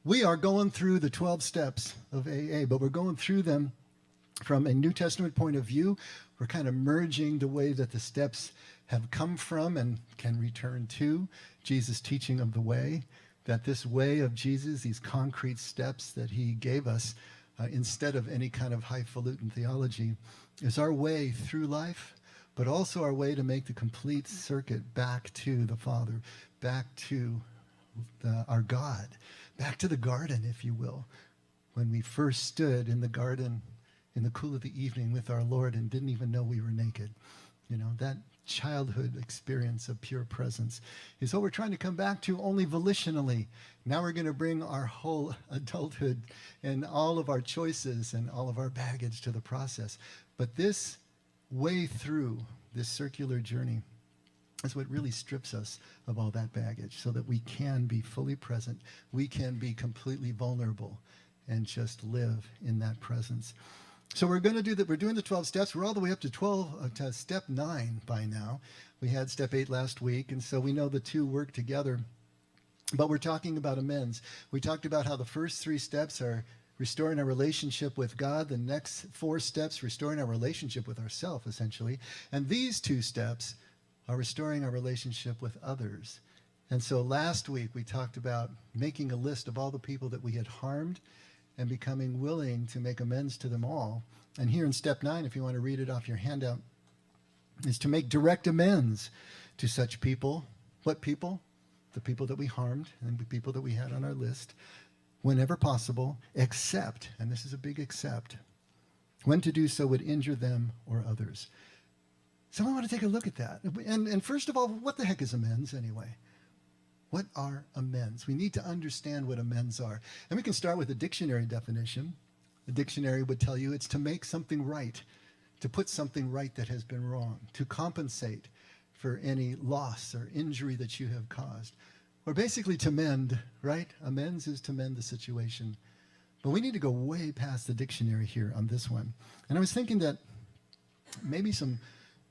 We are going through the 12 steps of AA, but we're going through them from a New Testament point of view. We're kind of merging the way that the steps have come from and can return to Jesus' teaching of the way, that this way of Jesus, these concrete steps that he gave us, instead of any kind of highfalutin theology, is our way through life, but also our way to make the complete circuit back to the Father, back to our God, back to the garden, if you will, when we first stood in the garden in the cool of the evening with our Lord and didn't even know we were naked. You know, that childhood experience of pure presence is what we're trying to come back to, only volitionally. Now we're going to bring our whole adulthood and all of our choices and all of our baggage to the process. But this way through this circular journey is what really strips us of all that baggage so that we can be fully present. We can be completely vulnerable and just live in that presence. So we're going to do that. We're doing the 12 steps. We're all the way up to step 9 by now. We had step 8 last week, and so we know the two work together. But we're talking about amends. We talked about how the first 3 steps are restoring our relationship with God. The next 4 steps, restoring our relationship with ourselves, essentially. And these 2 steps are restoring our relationship with others. And so last week we talked about making a list of all the people that we had harmed and becoming willing to make amends to them all. And here in step 9, if you want to read it off your handout, is to make direct amends to such people. What people? The people that we harmed and the people that we had on our list, whenever possible, except, and this is a big except, when to do so would injure them or others. So I want to take a look at that. And first of all, what the heck is amends anyway? What are amends? We need to understand what amends are. And we can start with a dictionary definition. The dictionary would tell you it's to make something right, to put something right that has been wrong, to compensate for any loss or injury that you have caused, or basically to mend, right? Amends is to mend the situation. But we need to go way past the dictionary here on this one. And I was thinking that maybe some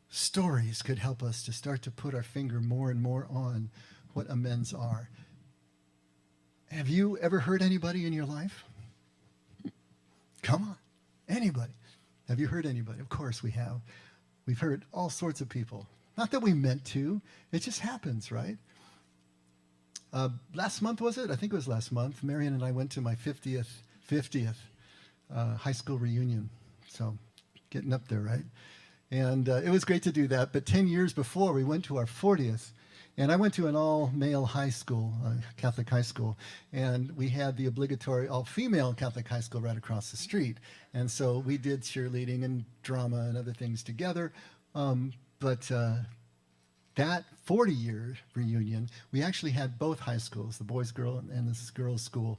stories could help us to start to put our finger more and more on what amends are. Have you ever hurt anybody in your life? Come on, anybody. Have you hurt anybody? Of course we have. We've hurt all sorts of people. Not that we meant to. It just happens, right? Last month, was it? I think it was last month. Marion and I went to my 50th high school reunion. So getting up there, right? And it was great to do that. But 10 years before, we went to our 40th. And I went to an all-male high school, Catholic high school, and we had the obligatory all-female Catholic high school right across the street. And so we did cheerleading and drama and other things together. But that 40-year reunion, we actually had both high schools, the boys' girl and this girls' school,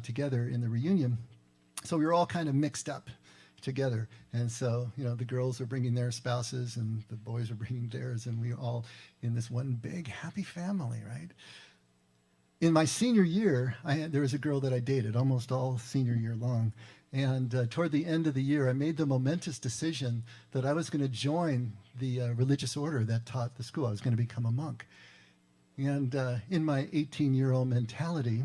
together in the reunion. So we were all kind of mixed up together. And so, you know, the girls are bringing their spouses and the boys are bringing theirs, and we were all in this one big happy family, right? In my senior year, there was a girl that I dated almost all senior year long. And toward the end of the year, I made the momentous decision that I was going to join the religious order that taught the school. I was going to become a monk. And in my 18-year-old mentality,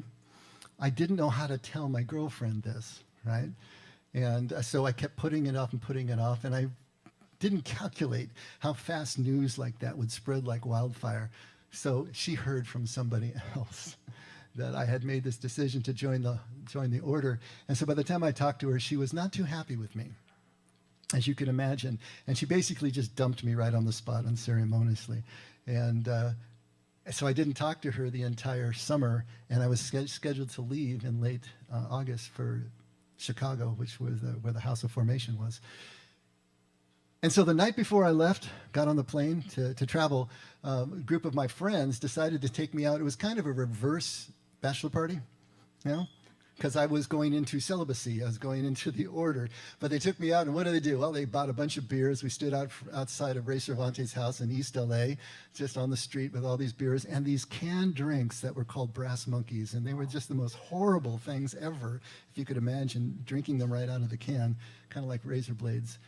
I didn't know how to tell my girlfriend this, right? And so I kept putting it off, and I didn't calculate how fast news like that would spread like wildfire. So she heard from somebody else that I had made this decision to join the order. And so by the time I talked to her, she was not too happy with me, as you can imagine. And she basically just dumped me right on the spot unceremoniously. And so I didn't talk to her the entire summer, and I was scheduled to leave in late August for Chicago, which was where the House of Formation was. And so the night before I left, got on the plane to travel, a group of my friends decided to take me out. It was kind of a reverse bachelor party, you know, because I was going into celibacy. I was going into the order. But they took me out, and what did they do? Well, they bought a bunch of beers. We stood outside of Ray Cervantes' house in East LA, just on the street with all these beers and these canned drinks that were called Brass Monkeys. And they were just the most horrible things ever, if you could imagine, drinking them right out of the can, kind of like razor blades.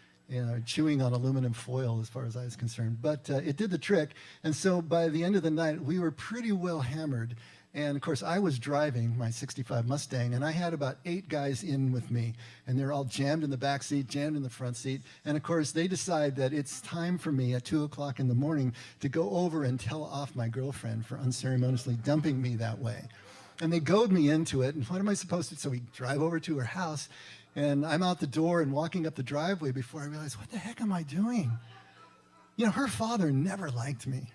Chewing on aluminum foil as far as I was concerned. But it did the trick. And so by the end of the night, we were pretty well hammered. And of course, I was driving my 65 Mustang, and I had about 8 guys in with me, and they're all jammed in the back seat, jammed in the front seat. And of course, they decide that it's time for me at 2 o'clock in the morning to go over and tell off my girlfriend for unceremoniously dumping me that way. And they goad me into it. And what am I supposed to do? So we drive over to her house, and I'm out the door and walking up the driveway before I realize, what the heck am I doing? You know, her father never liked me.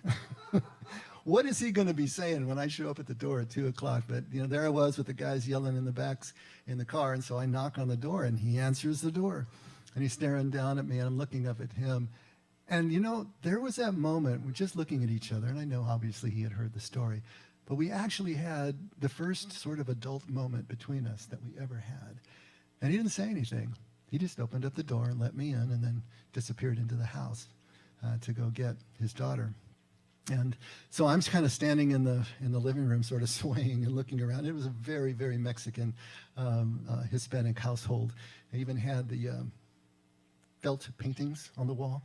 What is he going to be saying when I show up at the door at 2 o'clock? But, you know, there I was with the guys yelling in the backs in the car. And so I knock on the door, and he answers the door. And he's staring down at me, and I'm looking up at him. And, you know, there was that moment, we're just looking at each other. And I know, obviously, he had heard the story. But we actually had the first sort of adult moment between us that we ever had. And he didn't say anything. He just opened up the door and let me in, and then disappeared into the house to go get his daughter. And so I'm kind of standing in the living room, sort of swaying and looking around. It was a very, very Mexican, Hispanic household. They even had the felt paintings on the wall.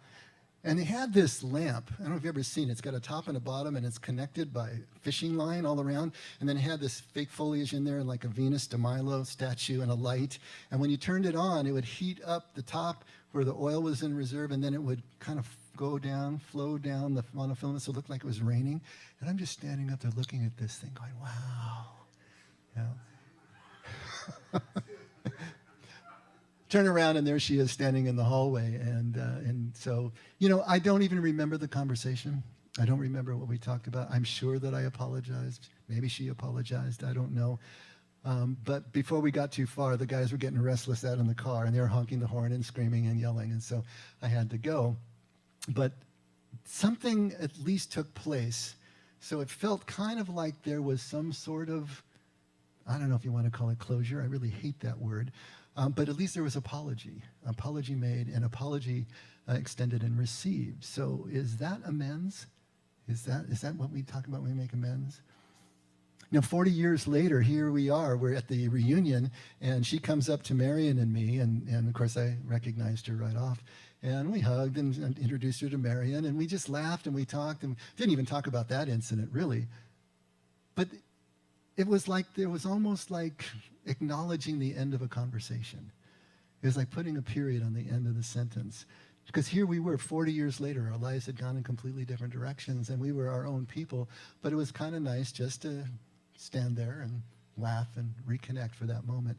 And they had this lamp. I don't know if you've ever seen it. It's got a top and a bottom, and it's connected by fishing line all around. And then it had this fake foliage in there, like a Venus de Milo statue and a light. And when you turned it on, it would heat up the top where the oil was in reserve, and then it would kind of go down, flow down the monofilament, so it looked like it was raining. And I'm just standing up there looking at this thing going, wow. Yeah. Turn around, and there she is standing in the hallway. And so, you know, I don't even remember the conversation. I don't remember what we talked about. I'm sure that I apologized. Maybe she apologized. I don't know. But before we got too far, the guys were getting restless out in the car, and they were honking the horn and screaming and yelling. And so I had to go. But something at least took place. So it felt kind of like there was some sort of, I don't know if you want to call it closure. I really hate that word. But at least there was apology made, and apology extended and received. So is that amends? Is that what we talk about when we make amends? You know, 40 years later, here we are. We're at the reunion, and she comes up to Marion and me, and of course I recognized her right off. And we hugged and introduced her to Marion, and we just laughed and we talked, and didn't even talk about that incident, really. But it was like, there was almost like acknowledging the end of a conversation. It was like putting a period on the end of the sentence. Because here we were 40 years later, our lives had gone in completely different directions, and we were our own people. But it was kind of nice just to stand there and laugh and reconnect for that moment.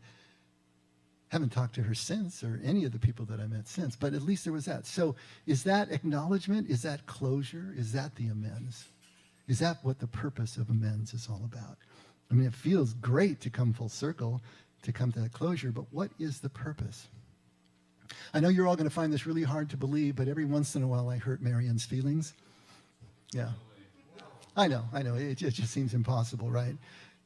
Haven't talked to her since, or any of the people that I met since, but at least there was that. So is that acknowledgement? Is that closure? Is that the amends? Is that what the purpose of amends is all about? I mean, it feels great to come full circle, to come to that closure, but what is the purpose? I know you're all going to find this really hard to believe, but every once in a while I hurt Marion's feelings. Yeah. I know. It just seems impossible, right?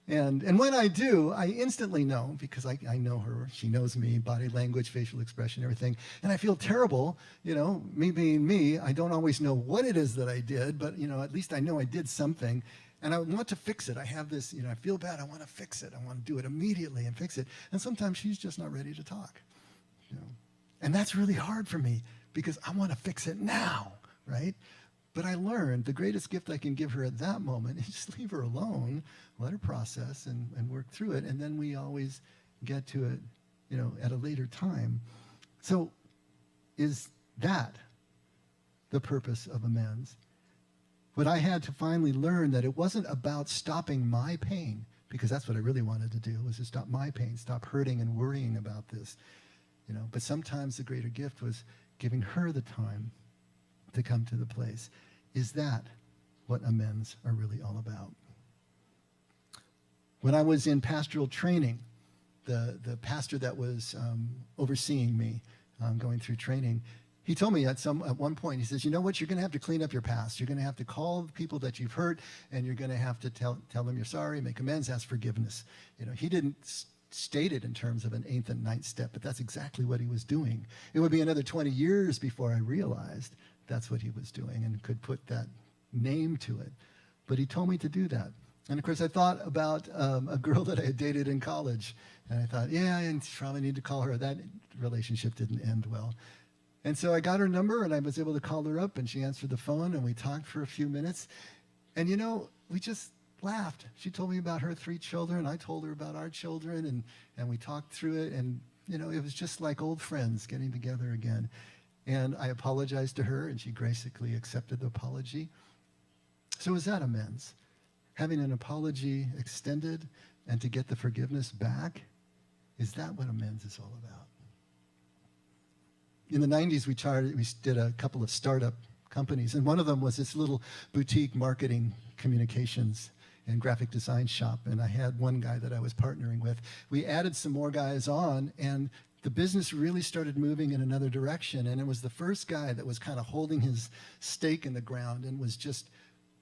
And when I do, I instantly know, because I know her, she knows me, body language, facial expression, everything. And I feel terrible, you know, me being me. I don't always know what it is that I did, but, you know, at least I know I did something. And I want to fix it. I have this, you know, I feel bad. I want to fix it. I want to do it immediately and fix it. And sometimes she's just not ready to talk, you know. And that's really hard for me, because I want to fix it now, right? But I learned the greatest gift I can give her at that moment is just leave her alone, let her process and work through it. And then we always get to it, you know, at a later time. So is that the purpose of amends? But I had to finally learn that it wasn't about stopping my pain, because that's what I really wanted to do, was to stop my pain, stop hurting and worrying about this, you know. But sometimes the greater gift was giving her the time to come to the place. Is that what amends are really all about? When I was in pastoral training, the pastor that was overseeing me going through training, he told me at one point, he says, you know what, you're going to have to clean up your past. You're going to have to call the people that you've hurt, and you're going to have to tell them you're sorry, make amends, ask forgiveness. You know, he didn't state it in terms of an 8th and 9th step, but that's exactly what he was doing. It would be another 20 years before I realized that's what he was doing and could put that name to it. But he told me to do that. And of course, I thought about a girl that I had dated in college. And I thought, yeah, I probably need to call her. That relationship didn't end well. And so I got her number, and I was able to call her up, and she answered the phone, and we talked for a few minutes. And, you know, we just laughed. She told me about her 3 children. I told her about our children, and we talked through it. And, it was just like old friends getting together again. And I apologized to her, and she graciously accepted the apology. So is that amends? Having an apology extended and to get the forgiveness back? Is that what amends is all about? In the 90s, we did a couple of startup companies, and one of them was this little boutique marketing communications and graphic design shop, and I had one guy that I was partnering with. We added some more guys on, and the business really started moving in another direction, and it was the first guy that was kind of holding his stake in the ground and was just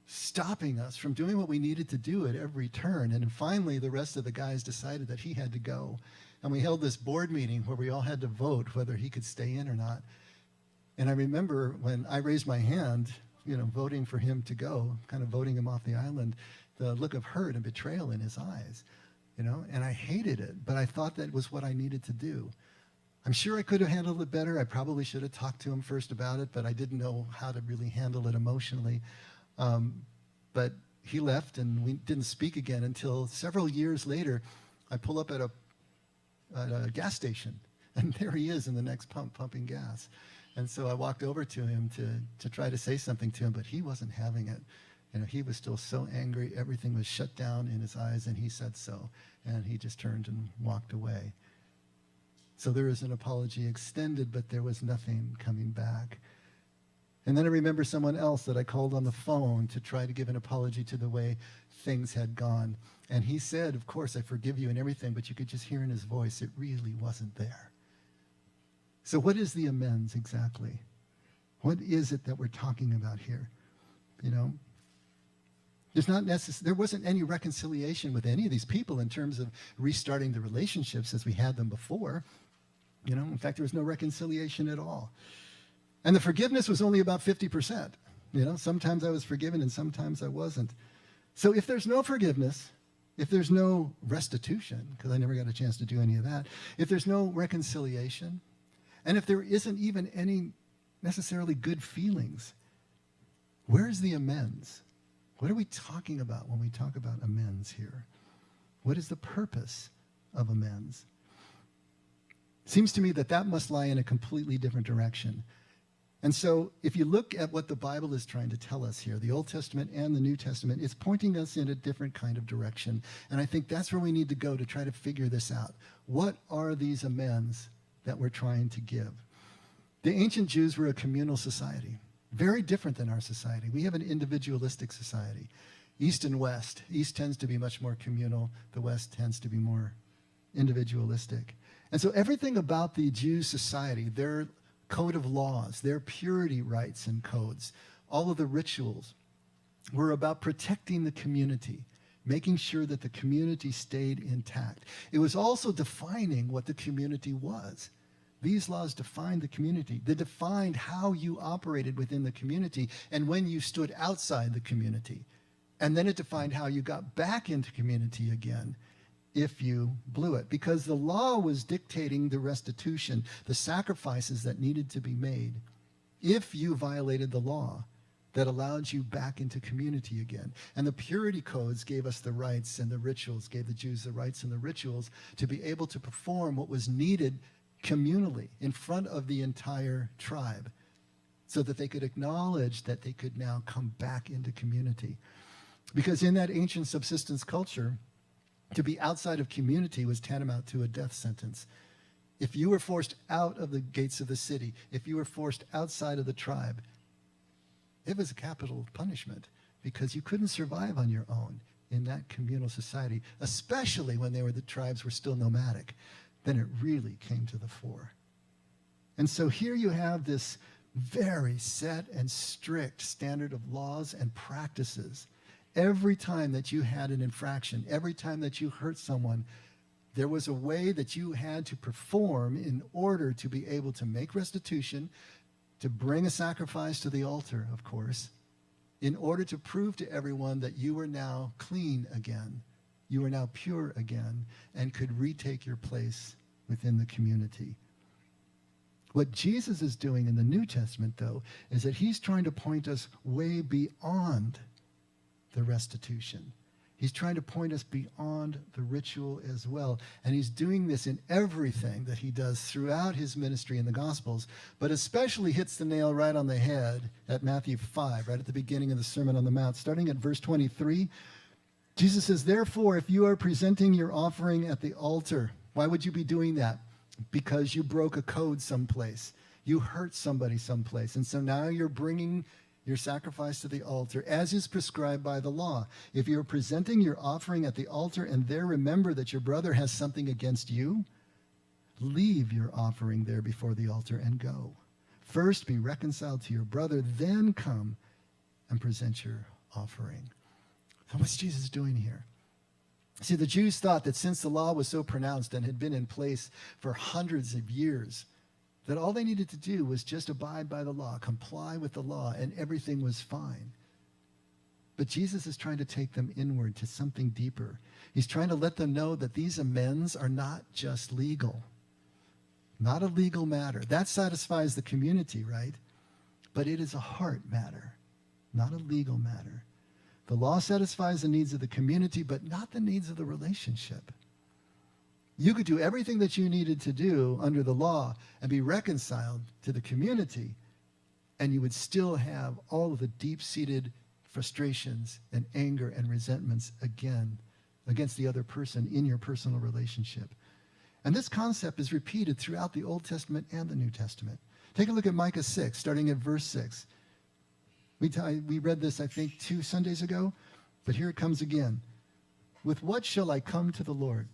stopping us from doing what we needed to do at every turn. And finally, the rest of the guys decided that he had to go. And we held this board meeting where we all had to vote whether he could stay in or not. And I remember when I raised my hand, voting for him to go, kind of voting him off the island, the look of hurt and betrayal in his eyes, and I hated it, but I thought that was what I needed to do. I'm sure I could have handled it better. I probably should have talked to him first about it, but I didn't know how to really handle it emotionally. But he left, and we didn't speak again until several years later. I pull up at a gas station, and there he is in the next pump, pumping gas. And so I walked over to him to try to say something to him, but he wasn't having it. He was still so angry. Everything was shut down in his eyes, and he said so. And he just turned and walked away. So there was an apology extended, but there was nothing coming back. And then I remember someone else that I called on the phone to try to give an apology to the way things had gone. And he said, of course, I forgive you and everything, but you could just hear in his voice, it really wasn't there. So what is the amends exactly? What is it that we're talking about here? There wasn't any reconciliation with any of these people in terms of restarting the relationships as we had them before. In fact, there was no reconciliation at all. And the forgiveness was only about 50%. Sometimes I was forgiven and sometimes I wasn't. So if there's no forgiveness, if there's no restitution, because I never got a chance to do any of that, if there's no reconciliation, and if there isn't even any necessarily good feelings, where's the amends? What are we talking about when we talk about amends here? What is the purpose of amends? Seems to me that must lie in a completely different direction. And so if you look at what the Bible is trying to tell us here, the Old Testament and the New Testament, it's pointing us in a different kind of direction. And I think that's where we need to go to try to figure this out. What are these amends that we're trying to give? The ancient Jews were a communal society, very different than our society. We have an individualistic society, East and West. East tends to be much more communal. The West tends to be more individualistic. And so everything about the Jews' society, their code of laws, their purity rites and codes, all of the rituals were about protecting the community, making sure that the community stayed intact. It was also defining what the community was. These laws defined the community. They defined how you operated within the community and when you stood outside the community. And then it defined how you got back into community again if you blew it, because the law was dictating the restitution, the sacrifices that needed to be made if you violated the law that allowed you back into community again. And the purity codes gave us the rights, and the rituals gave the Jews the rights and the rituals to be able to perform what was needed communally in front of the entire tribe, so that they could acknowledge that they could now come back into community. Because in that ancient subsistence culture, to be outside of community was tantamount to a death sentence. If you were forced out of the gates of the city, if you were forced outside of the tribe, it was a capital punishment, because you couldn't survive on your own in that communal society, especially when the tribes were still nomadic. Then it really came to the fore. And so here you have this very set and strict standard of laws and practices. Every time that you had an infraction, every time that you hurt someone, there was a way that you had to perform in order to be able to make restitution, to bring a sacrifice to the altar, of course, in order to prove to everyone that you were now clean again, you were now pure again, and could retake your place within the community. What Jesus is doing in the New Testament, though, is that he's trying to point us way beyond the restitution. He's trying to point us beyond the ritual as well. And he's doing this in everything that he does throughout his ministry in the Gospels, but especially hits the nail right on the head at Matthew 5, right at the beginning of the Sermon on the Mount. Starting at verse 23, Jesus says, therefore, if you are presenting your offering at the altar, why would you be doing that? Because you broke a code someplace. You hurt somebody someplace. And so now you're bringing your sacrifice to the altar as is prescribed by the law. If you're presenting your offering at the altar and there remember that your brother has something against you, leave your offering there before the altar and go. First be reconciled to your brother, then come and present your offering. So what's Jesus doing here? See, the Jews thought that since the law was so pronounced and had been in place for hundreds of years, that all they needed to do was just abide by the law, comply with the law, and everything was fine. But Jesus is trying to take them inward to something deeper. He's trying to let them know that these amends are not just legal, not a legal matter. That satisfies the community, right? But it is a heart matter, not a legal matter. The law satisfies the needs of the community, but not the needs of the relationship. You could do everything that you needed to do under the law and be reconciled to the community, and you would still have all of the deep-seated frustrations and anger and resentments again against the other person in your personal relationship. And this concept is repeated throughout the Old Testament and the New Testament. Take a look at Micah 6, starting at verse 6. We read this, I think, 2 Sundays ago, but here it comes again. With what shall I come to the Lord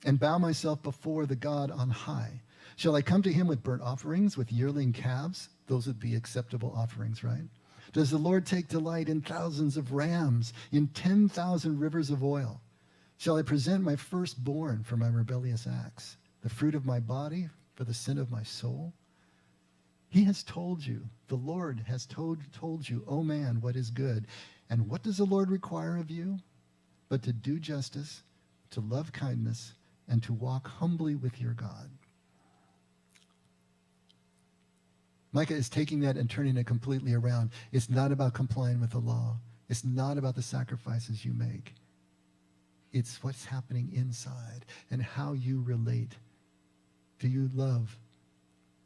and bow myself before the God on high? Shall I come to him with burnt offerings, with yearling calves? Those would be acceptable offerings, right? Does the Lord take delight in thousands of rams, in 10,000 rivers of oil? Shall I present my firstborn for my rebellious acts, the fruit of my body for the sin of my soul? He has told you, the Lord has told you, O man, what is good. And what does the Lord require of you? But to do justice, to love kindness, and to walk humbly with your God. Micah is taking that and turning it completely around. It's not about complying with the law. It's not about the sacrifices you make. It's what's happening inside and how you relate. Do you love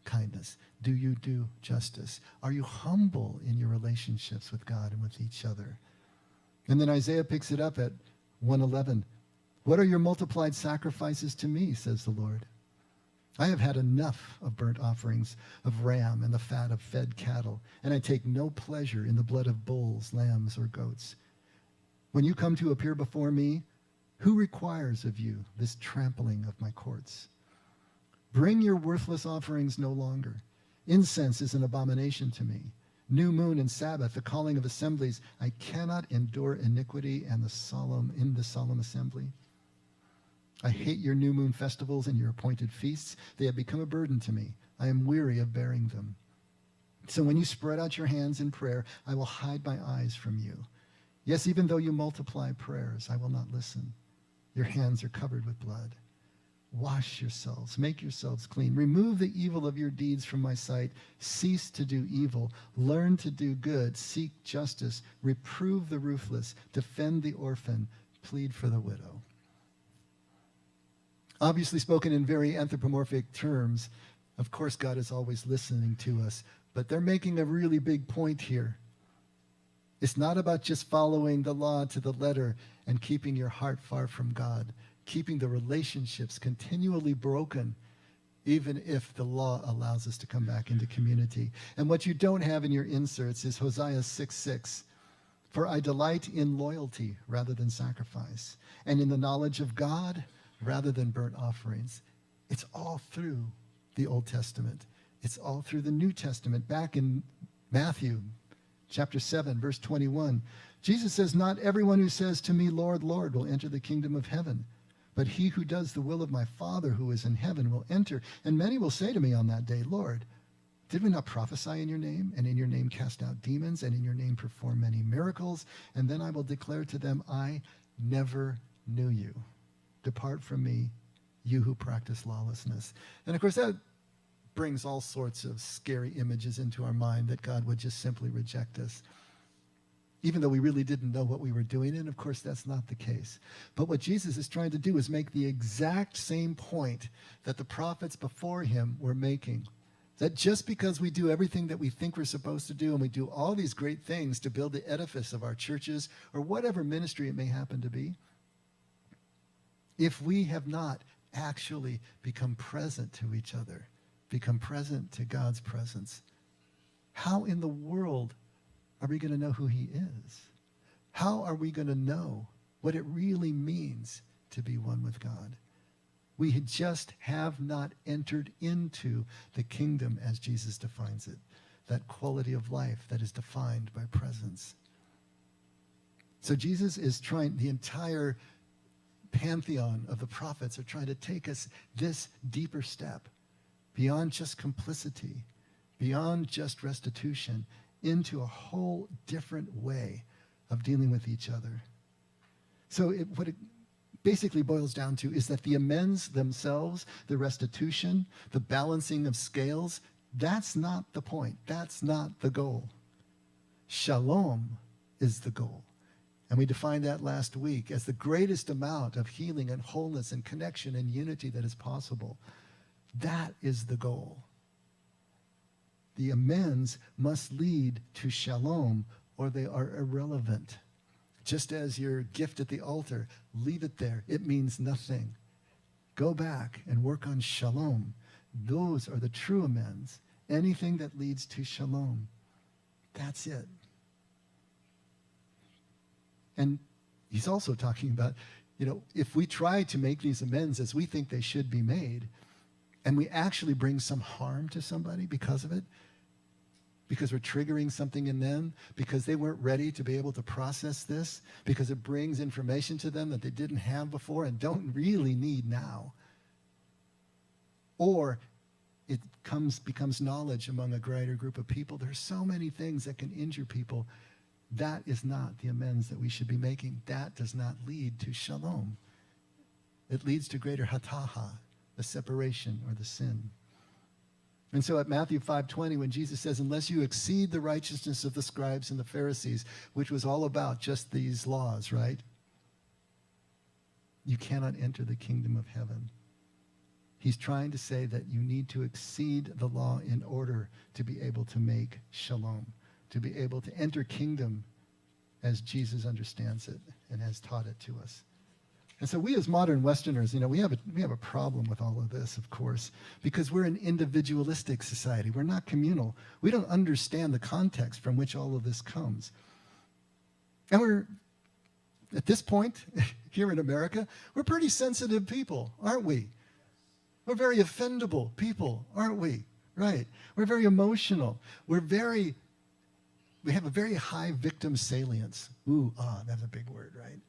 kindness? Do you do justice? Are you humble in your relationships with God and with each other? And then Isaiah picks it up at 1:11. What are your multiplied sacrifices to me, says the Lord? I have had enough of burnt offerings of ram and the fat of fed cattle, and I take no pleasure in the blood of bulls, lambs, or goats. When you come to appear before me, who requires of you this trampling of my courts? Bring your worthless offerings no longer. Incense is an abomination to me. New moon and Sabbath, the calling of assemblies. I cannot endure iniquity and the solemn assembly. I hate your new moon festivals and your appointed feasts. They have become a burden to me. I am weary of bearing them. So when you spread out your hands in prayer, I will hide my eyes from you. Yes, even though you multiply prayers, I will not listen. Your hands are covered with blood. Wash yourselves, make yourselves clean. Remove the evil of your deeds from my sight. Cease to do evil. Learn to do good. Seek justice. Reprove the ruthless. Defend the orphan. Plead for the widow. Obviously spoken in very anthropomorphic terms. Of course, God is always listening to us, but they're making a really big point here. It's not about just following the law to the letter and keeping your heart far from God, keeping the relationships continually broken, even if the law allows us to come back into community. And what you don't have in your inserts is Hosea 6:6. For I delight in loyalty rather than sacrifice, and in the knowledge of God rather than burnt offerings. It's all through the Old Testament. It's all through the New Testament. Back in Matthew chapter 7, verse 21, Jesus says, not everyone who says to me, Lord, Lord, will enter the kingdom of heaven, but he who does the will of my Father who is in heaven will enter. And many will say to me on that day, Lord, did we not prophesy in your name, and in your name cast out demons, and in your name perform many miracles? And then I will declare to them, I never knew you. Depart from me, you who practice lawlessness. And of course, that brings all sorts of scary images into our mind that God would just simply reject us. even though we really didn't know what we were doing. And of course, that's not the case. But what Jesus is trying to do is make the exact same point that the prophets before him were making. That just because we do everything that we think we're supposed to do, and we do all these great things to build the edifice of our churches or whatever ministry it may happen to be, if we have not actually become present to each other, become present to God's presence, how in the world are we going to know who he is? How are we going to know what it really means to be one with God? We just have not entered into the kingdom as Jesus defines it, that quality of life that is defined by presence. So Jesus is trying, the entire pantheon of the prophets are trying to take us this deeper step beyond just complicity, beyond just restitution, into a whole different way of dealing with each other. So what it basically boils down to is that the amends themselves, the restitution, the balancing of scales, that's not the point. That's not the goal. Shalom is the goal. And we defined that last week as the greatest amount of healing and wholeness and connection and unity that is possible. That is the goal. The amends must lead to shalom, or they are irrelevant. Just as your gift at the altar, leave it there. It means nothing. Go back and work on shalom. Those are the true amends. Anything that leads to shalom. That's it. And he's also talking about, if we try to make these amends as we think they should be made, and we actually bring some harm to somebody because of it, because we're triggering something in them, because they weren't ready to be able to process this, because it brings information to them that they didn't have before and don't really need now. Or it becomes knowledge among a greater group of people. There's so many things that can injure people. That is not the amends that we should be making. That does not lead to shalom. It leads to greater hataha, the separation or the sin. And so at Matthew 5:20, when Jesus says, unless you exceed the righteousness of the scribes and the Pharisees, which was all about just these laws, right? You cannot enter the kingdom of heaven. He's trying to say that you need to exceed the law in order to be able to make shalom, to be able to enter kingdom as Jesus understands it and has taught it to us. And so we as modern Westerners, we have a problem with all of this, of course, because we're an individualistic society. We're not communal. We don't understand the context from which all of this comes. And we're, at this point, here in America, we're pretty sensitive people, aren't we? We're very offendable people, aren't we? Right. We're very emotional. We have a very high victim salience. That's a big word, right?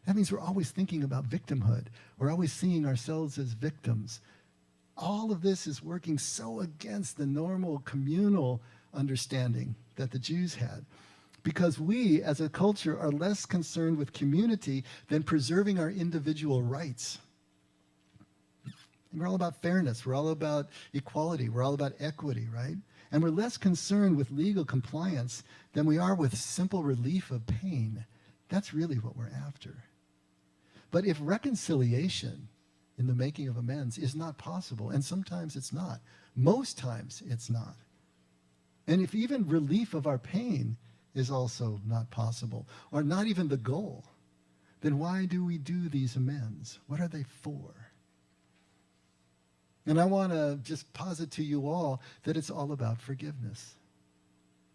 That means we're always thinking about victimhood. We're always seeing ourselves as victims. All of this is working so against the normal communal understanding that the Jews had, because we as a culture are less concerned with community than preserving our individual rights. We're all about fairness. We're all about equality. We're all about equity, right? And we're less concerned with legal compliance than we are with simple relief of pain. That's really what we're after. But if reconciliation in the making of amends is not possible, and sometimes it's not, most times it's not, and if even relief of our pain is also not possible, or not even the goal, then why do we do these amends? What are they for? And I want to just posit to you all that it's all about forgiveness.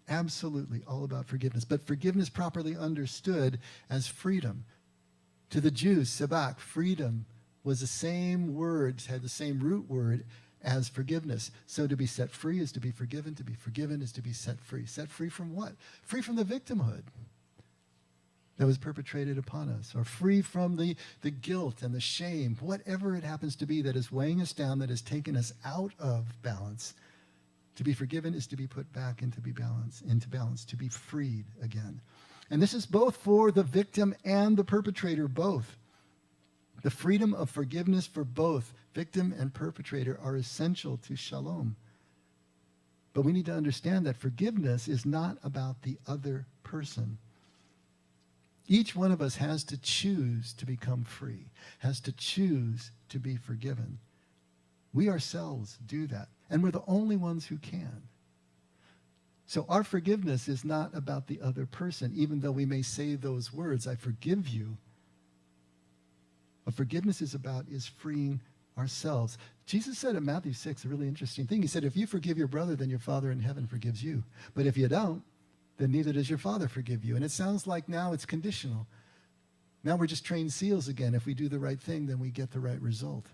Absolutely all about forgiveness. But forgiveness properly understood as freedom. To the Jews, sabak, freedom, was the same word, had the same root word as forgiveness. So to be set free is to be forgiven. To be forgiven is to be set free. Set free from what? Free from the victimhood that was perpetrated upon us, or free from the guilt and the shame, whatever it happens to be that is weighing us down, that has taken us out of balance. To be forgiven is to be put back into balance, to be freed again. And this is both for the victim and the perpetrator, both. The freedom of forgiveness for both victim and perpetrator are essential to shalom. But we need to understand that forgiveness is not about the other person. Each one of us has to choose to become free, has to choose to be forgiven. We ourselves do that, and we're the only ones who can. So our forgiveness is not about the other person, even though we may say those words, I forgive you. What forgiveness is about is freeing ourselves. Jesus said in Matthew 6 a really interesting thing. He said, if you forgive your brother, then your Father in heaven forgives you. But if you don't, then neither does your Father forgive you. And it sounds like now it's conditional. Now we're just trained seals again. If we do the right thing, then we get the right result.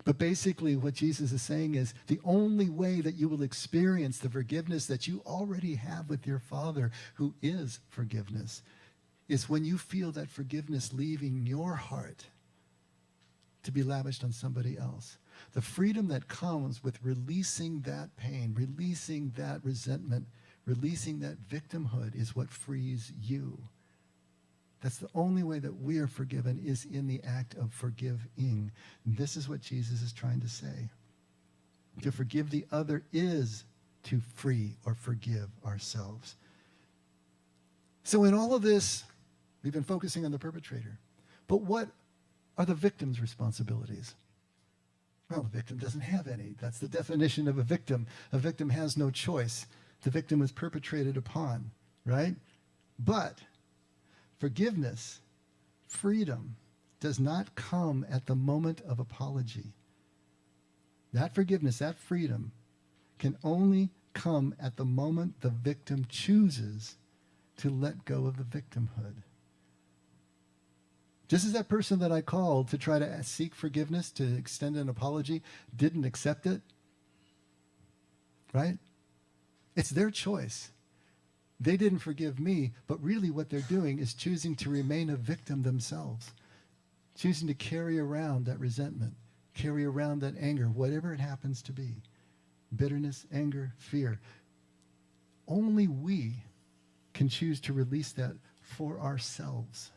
But basically what Jesus is saying is the only way that you will experience the forgiveness that you already have with your Father, who is forgiveness, is when you feel that forgiveness leaving your heart to be lavished on somebody else. The freedom that comes with releasing that pain, releasing that resentment, releasing that victimhood is what frees you. That's the only way that we are forgiven, is in the act of forgiving. This is what Jesus is trying to say. To forgive the other is to free or forgive ourselves. So in all of this, we've been focusing on the perpetrator. But what are the victim's responsibilities? Well, the victim doesn't have any. That's the definition of a victim. A victim has no choice. The victim was perpetrated upon, right? But forgiveness, freedom, does not come at the moment of apology. That forgiveness, that freedom, can only come at the moment the victim chooses to let go of the victimhood. Just as that person that I called to try to seek forgiveness, to extend an apology, didn't accept it, right? It's their choice. They didn't forgive me, but really what they're doing is choosing to remain a victim themselves, choosing to carry around that resentment, carry around that anger, whatever it happens to be, bitterness, anger, fear. Only we can choose to release that for ourselves.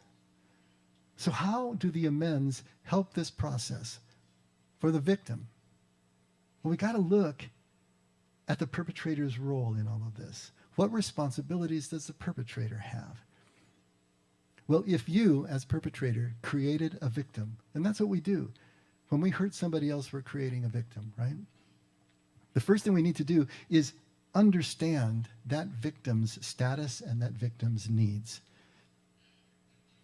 So how do the amends help this process for the victim? Well, we got to look at the perpetrator's role in all of this. What responsibilities does the perpetrator have? Well, if you, as perpetrator, created a victim, and that's what we do. When we hurt somebody else, we're creating a victim, right? The first thing we need to do is understand that victim's status and that victim's needs.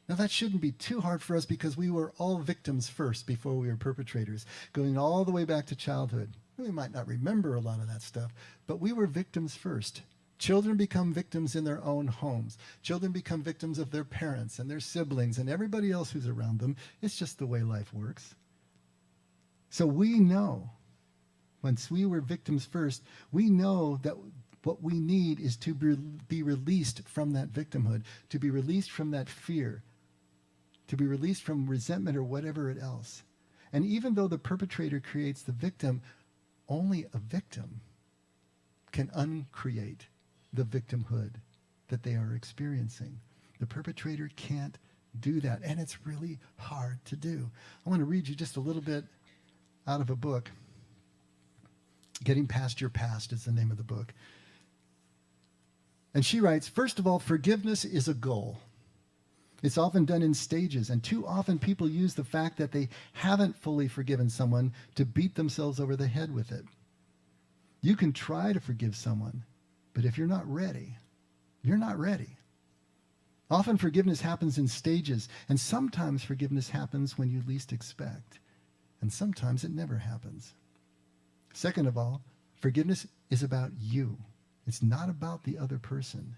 Now, that shouldn't be too hard for us because we were all victims first before we were perpetrators, going all the way back to childhood. We might not remember a lot of that stuff, but we were victims first. Children become victims in their own homes. Children become victims of their parents and their siblings and everybody else who's around them. It's just the way life works. So we know, once we were victims first, we know that what we need is to be released from that victimhood, to be released from that fear, to be released from resentment or whatever else. And even though the perpetrator creates the victim, only a victim can uncreate the victimhood that they are experiencing. The perpetrator can't do that, and it's really hard to do. I want to read you just a little bit out of a book. Getting Past Your Past is the name of the book. And she writes, first of all, forgiveness is a goal. It's often done in stages, and too often people use the fact that they haven't fully forgiven someone to beat themselves over the head with it. You can try to forgive someone, but if you're not ready, you're not ready. Often forgiveness happens in stages, and sometimes forgiveness happens when you least expect, and sometimes it never happens. Second of all, forgiveness is about you. It's not about the other person.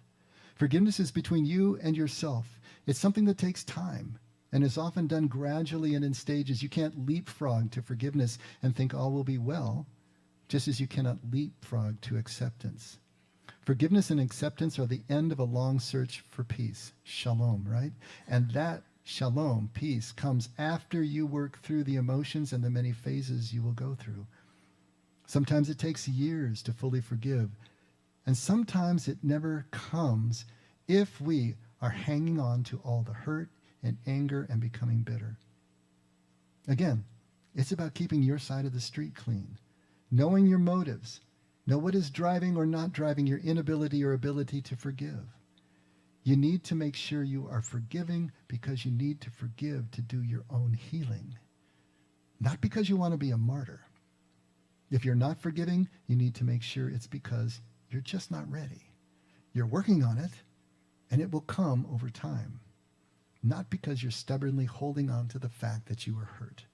Forgiveness is between you and yourself. It's something that takes time and is often done gradually and in stages. You can't leapfrog to forgiveness and think all will be well, just as you cannot leapfrog to acceptance. Forgiveness and acceptance are the end of a long search for peace. Shalom, right? And that shalom, peace, comes after you work through the emotions and the many phases you will go through. Sometimes it takes years to fully forgive, and sometimes it never comes if we are hanging on to all the hurt and anger and becoming bitter. Again, it's about keeping your side of the street clean, knowing your motives, know what is driving or not driving your inability or ability to forgive. You need to make sure you are forgiving because you need to forgive to do your own healing, not because you want to be a martyr. If you're not forgiving, you need to make sure it's because you're just not ready. You're working on it, and it will come over time, not because you're stubbornly holding on to the fact that you were hurt.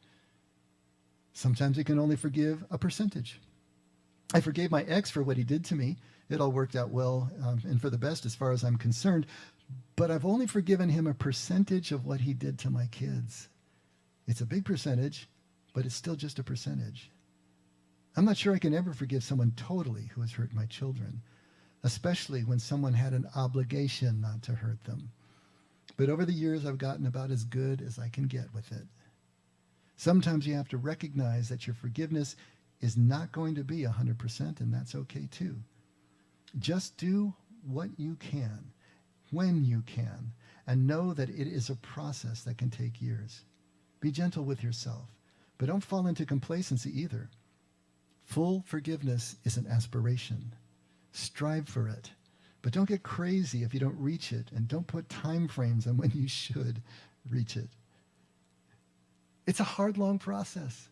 Sometimes you can only forgive a percentage. I forgave my ex for what he did to me. It all worked out well and for the best as far as I'm concerned. But I've only forgiven him a percentage of what he did to my kids. It's a big percentage, but it's still just a percentage. I'm not sure I can ever forgive someone totally who has hurt my children, especially when someone had an obligation not to hurt them. But over the years, I've gotten about as good as I can get with it. Sometimes you have to recognize that your forgiveness is not going to be 100%, and that's okay too. Just do what you can, when you can, and know that it is a process that can take years. Be gentle with yourself, but don't fall into complacency either. Full forgiveness is an aspiration. Strive for it, but don't get crazy if you don't reach it, and don't put time frames on when you should reach it. It's a hard, long process.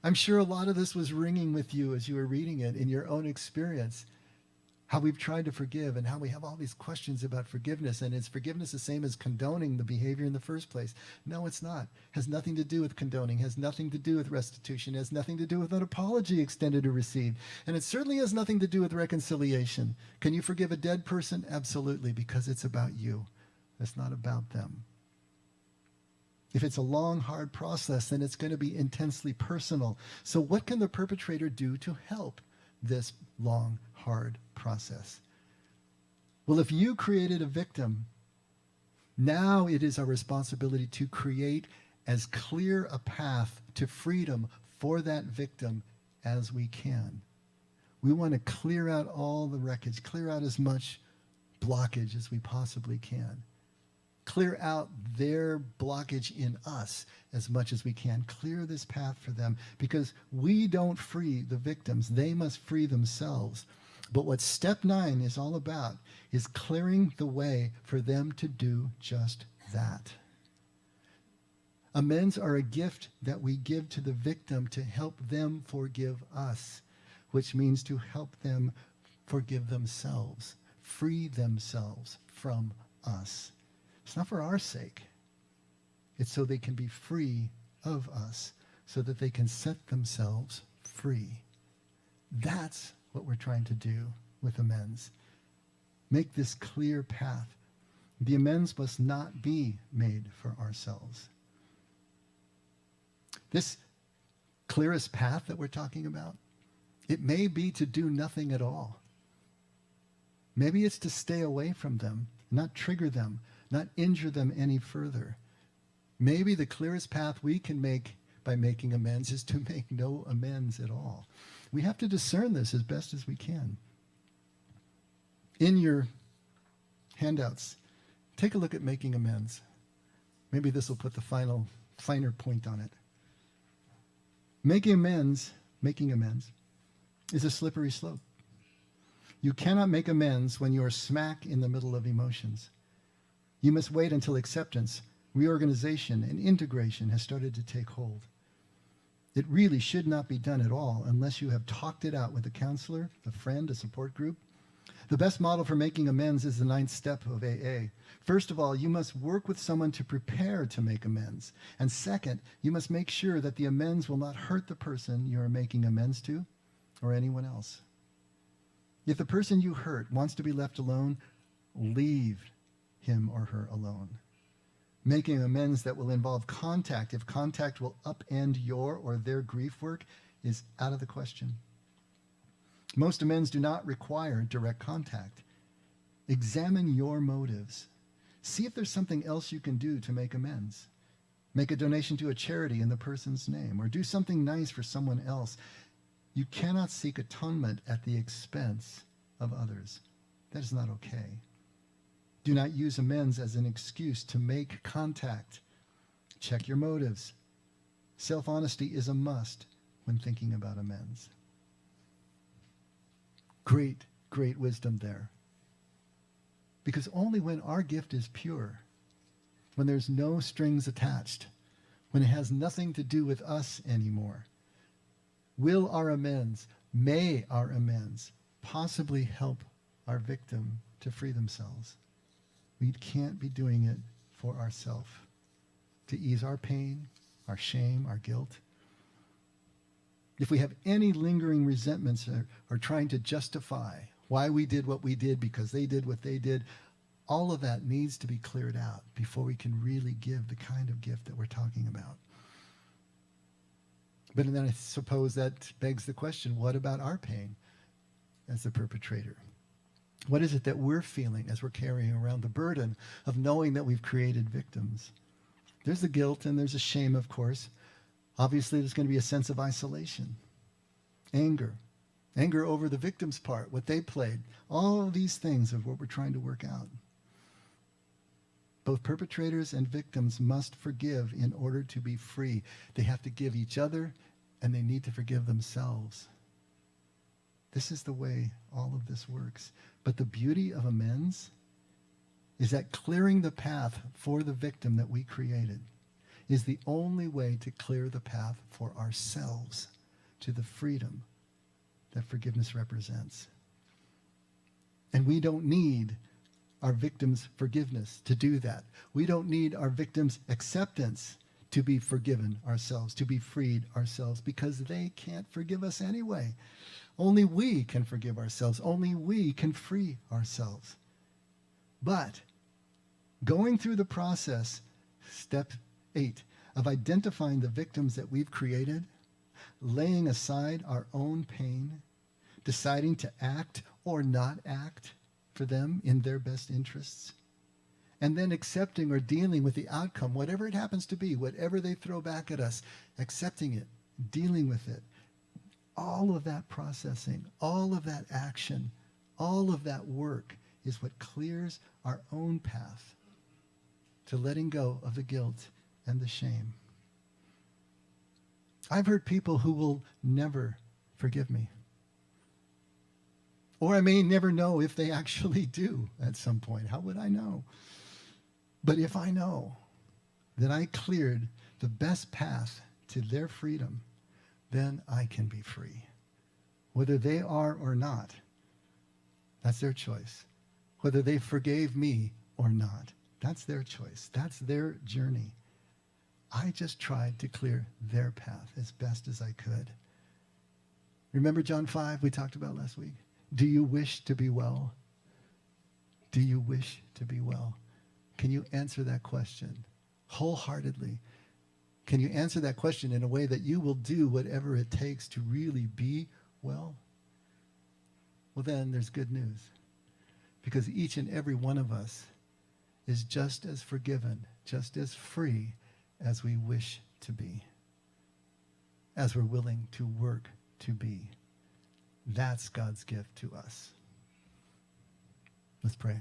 I'm sure a lot of this was ringing with you as you were reading it in your own experience. How we've tried to forgive and how we have all these questions about forgiveness. And is forgiveness the same as condoning the behavior in the first place? No, it's not. It has nothing to do with condoning, has nothing to do with restitution, has nothing to do with an apology extended or received. And it certainly has nothing to do with reconciliation. Can you forgive a dead person? Absolutely, because it's about you. It's not about them. If it's a long, hard process, then it's going to be intensely personal. So what can the perpetrator do to help this long, hard process? Well, if you created a victim, now it is our responsibility to create as clear a path to freedom for that victim as we can. We want to clear out all the wreckage, clear out as much blockage as we possibly can. Clear out their blockage in us as much as we can. Clear this path for them, because we don't free the victims. They must free themselves. But what step 9 is all about is clearing the way for them to do just that. Amends are a gift that we give to the victim to help them forgive us, which means to help them forgive themselves, free themselves from us. It's not for our sake. It's so they can be free of us, so that they can set themselves free. That's what we're trying to do with amends. Make this clear path. The amends must not be made for ourselves. This clearest path that we're talking about, it may be to do nothing at all. Maybe it's to stay away from them, not trigger them, not injure them any further. Maybe the clearest path we can make by making amends is to make no amends at all. We have to discern this as best as we can. In your handouts, take a look at making amends. Maybe this will put the finer point on it. Making amends is a slippery slope. You cannot make amends when you are smack in the middle of emotions. You must wait until acceptance, reorganization, and integration has started to take hold. It really should not be done at all unless you have talked it out with a counselor, a friend, a support group. The best model for making amends is the 9th step of AA. First of all, you must work with someone to prepare to make amends. And second, you must make sure that the amends will not hurt the person you are making amends to or anyone else. If the person you hurt wants to be left alone, leave him or her alone. Making amends that will involve contact, if contact will upend your or their grief work, is out of the question. Most amends do not require direct contact. Examine your motives. See if there's something else you can do to make amends. Make a donation to a charity in the person's name, or do something nice for someone else. You cannot seek atonement at the expense of others. That is not okay. Do not use amends as an excuse to make contact. Check your motives. Self-honesty is a must when thinking about amends. Great, great wisdom there. Because only when our gift is pure, when there's no strings attached, when it has nothing to do with us anymore, will our amends, may our amends possibly help our victim to free themselves. We can't be doing it for ourselves, to ease our pain, our shame, our guilt. If we have any lingering resentments or trying to justify why we did what we did because they did what they did, all of that needs to be cleared out before we can really give the kind of gift that we're talking about. But then I suppose that begs the question, what about our pain as the perpetrator? What is it that we're feeling as we're carrying around the burden of knowing that we've created victims? There's the guilt and there's a shame, of course. Obviously, there's going to be a sense of isolation, anger over the victim's part, what they played. All of these things are what we're trying to work out. Both perpetrators and victims must forgive in order to be free. They have to give each other, and they need to forgive themselves. This is the way all of this works. But the beauty of amends is that clearing the path for the victim that we created is the only way to clear the path for ourselves to the freedom that forgiveness represents. And we don't need our victims' forgiveness to do that. We don't need our victims' acceptance to be forgiven ourselves, to be freed ourselves, because they can't forgive us anyway. Only we can forgive ourselves. Only we can free ourselves. But going through the process, step 8, of identifying the victims that we've created, laying aside our own pain, deciding to act or not act for them in their best interests, and then accepting or dealing with the outcome, whatever it happens to be, whatever they throw back at us, accepting it, dealing with it. All of that processing, all of that action, all of that work is what clears our own path to letting go of the guilt and the shame. I've heard people who will never forgive me. Or I may never know if they actually do at some point. How would I know? But if I know that I cleared the best path to their freedom, then I can be free. Whether they are or not, that's their choice. Whether they forgave me or not, that's their choice. That's their journey. I just tried to clear their path as best as I could. Remember John 5 we talked about last week? Do you wish to be well? Do you wish to be well? Can you answer that question wholeheartedly? Can you answer that question in a way that you will do whatever it takes to really be well? Well, then there's good news. Because each and every one of us is just as forgiven, just as free as we wish to be, as we're willing to work to be. That's God's gift to us. Let's pray.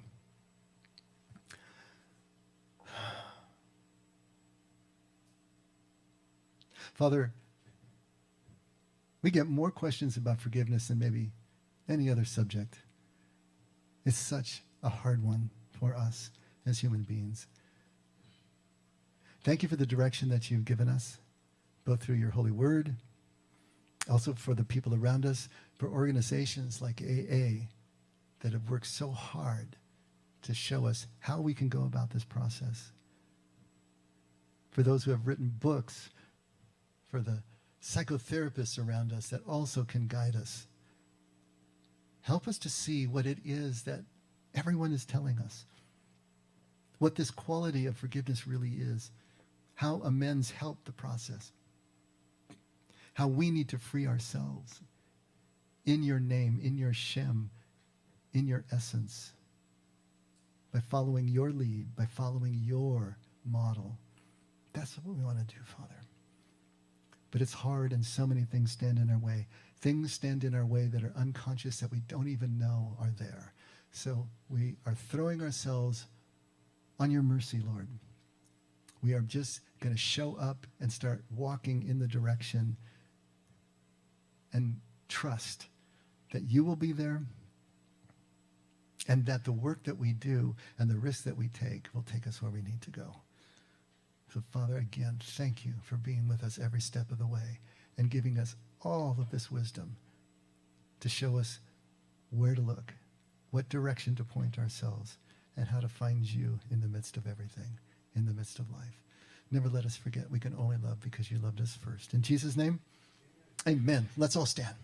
Father, we get more questions about forgiveness than maybe any other subject. It's such a hard one for us as human beings. Thank you for the direction that you've given us, both through your holy word, also for the people around us, for organizations like AA that have worked so hard to show us how we can go about this process. For those who have written books, for the psychotherapists around us that also can guide us. Help us to see what it is that everyone is telling us, what this quality of forgiveness really is, how amends help the process, how we need to free ourselves in your name, in your Shem, in your essence, by following your lead, by following your model. That's what we want to do, Father. But it's hard, and so many things stand in our way. Things stand in our way that are unconscious, that we don't even know are there. So we are throwing ourselves on your mercy, Lord. We are just going to show up and start walking in the direction and trust that you will be there and that the work that we do and the risk that we take will take us where we need to go. So, Father, again, thank you for being with us every step of the way and giving us all of this wisdom to show us where to look, what direction to point ourselves, and how to find you in the midst of everything, in the midst of life. Never let us forget we can only love because you loved us first. In Jesus' name, amen. Let's all stand.